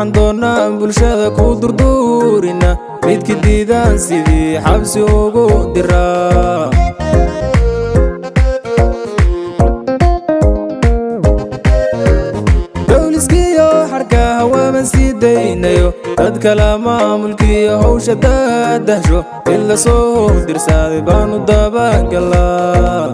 waxaan doonaa bulshada ku durduurina midkii diidaan sidii xabsi ugu diraa dowliskiyo xarkaha waaban sii daynayo dad kala maamulkiyo hawsha daadahsho ila soo dirsaaday baanu dabagalaa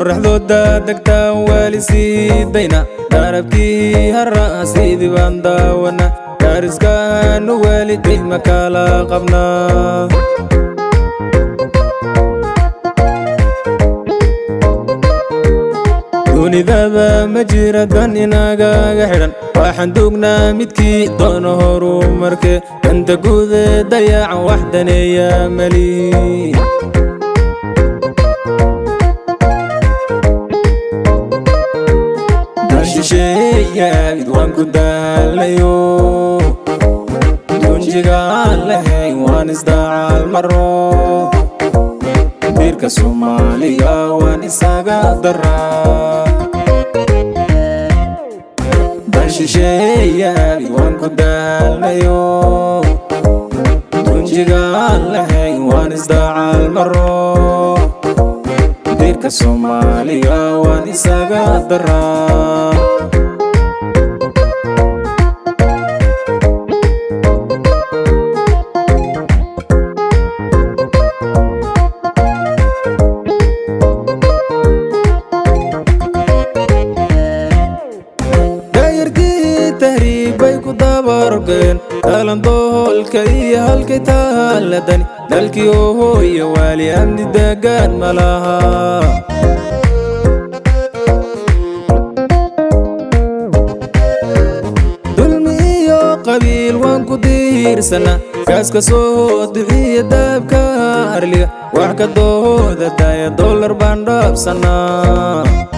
qorraxdooda degtaan waali sii dayna darabkii harraha sidii baan daawana daariskaanu waali dayma kala qabnaa dunidaba ma jira dan inagaga xidhan waxaan duugnaa midkii doono horumarke danta guude dayacan wax daneeya mali shisheeyaabid waan ku daalayo dunjigaan lahayn waan isdacaal maro diirka Soomaaliga waan isaga daraa shisheeyaabid waan ku daalayo dunjigaan lahayn waan isdacaal maro diirka Soomaaliga waan isaga daraa bay ku dabargeen dalan doolka iyo halkay taaladani dalkii hooyo waali amni degaan malaha dulmi iyo qabiil waan ku diirsana gaaska soo duxiya daabka harliga wax ka dooda daaya dollar baan dhaabsanaa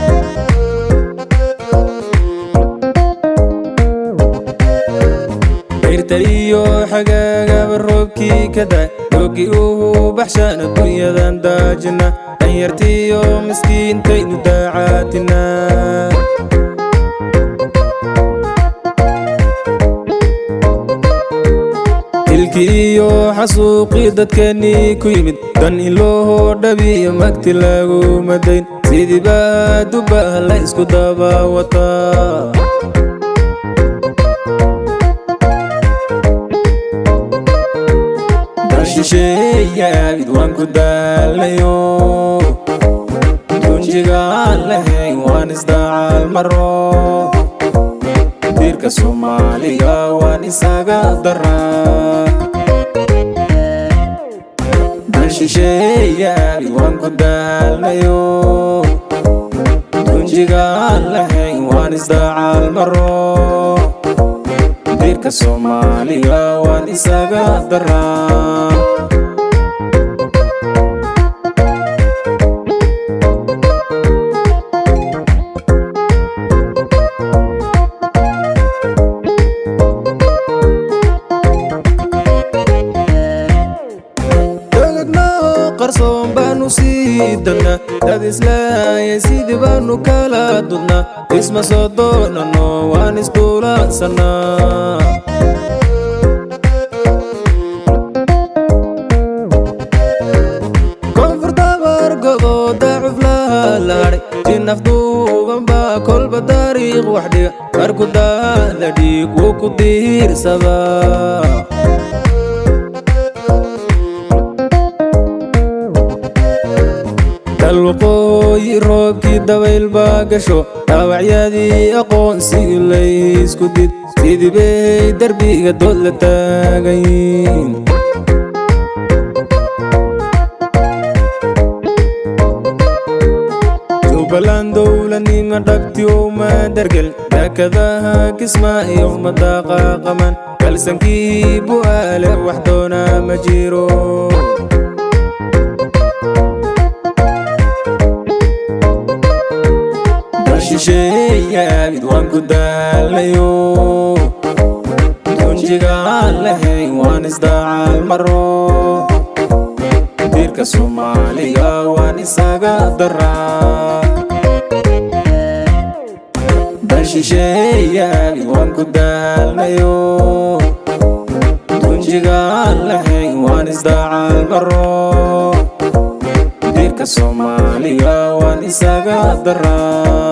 iyo xagaaga roobkii ka daay doogii uu baxshaan adduunyadan daajina danyartiyo miskiintaynu daacaatina dilkii iyo xasuuqii dadkeennii ku yimid dan in loo dhabiyo magti lagu madayn sidii baa dubah la isku daba wataa shisheeyaabid waan ku daalayo dunjigaan lahayn waan isdacaal maro diirka Soomaaliga waan isaga daraa shisheeyaabid waan ku daalayo dunjigaan lahayn waan isdacaal maro diirka Soomaaliga waan isaga daraa qarsoon baanu sii dagnaa dad islaayay sidii baanu kala dudnaa isma soo doonano waan isduulaansanaa koonfurta bargodo daacuf laha laadhay jinafduuban baa kolba dariiq wax dhiga marku daada dhiig wuu ku diirsadaa dalwaqooyi roobkii dabayl baa gasho dhaawacyadii aqoonsigii laysku did sidii bay derbiga dood la taagayin jubbaland dowladnima dhabti uma dargel daakadaha kismaayo uma daaqaqaman kalsankii bu'aale wax doona ma jiro shisheeyaabid waan ku daalayo dunjigaan lahayn waan isdacaal maro diirka Soomaaliga waan isaga daraa shisheeyaagi waan ku daalnayo tunjigaan lahayn waan isdaacal baro diirka Soomaaliga waan isaga daraa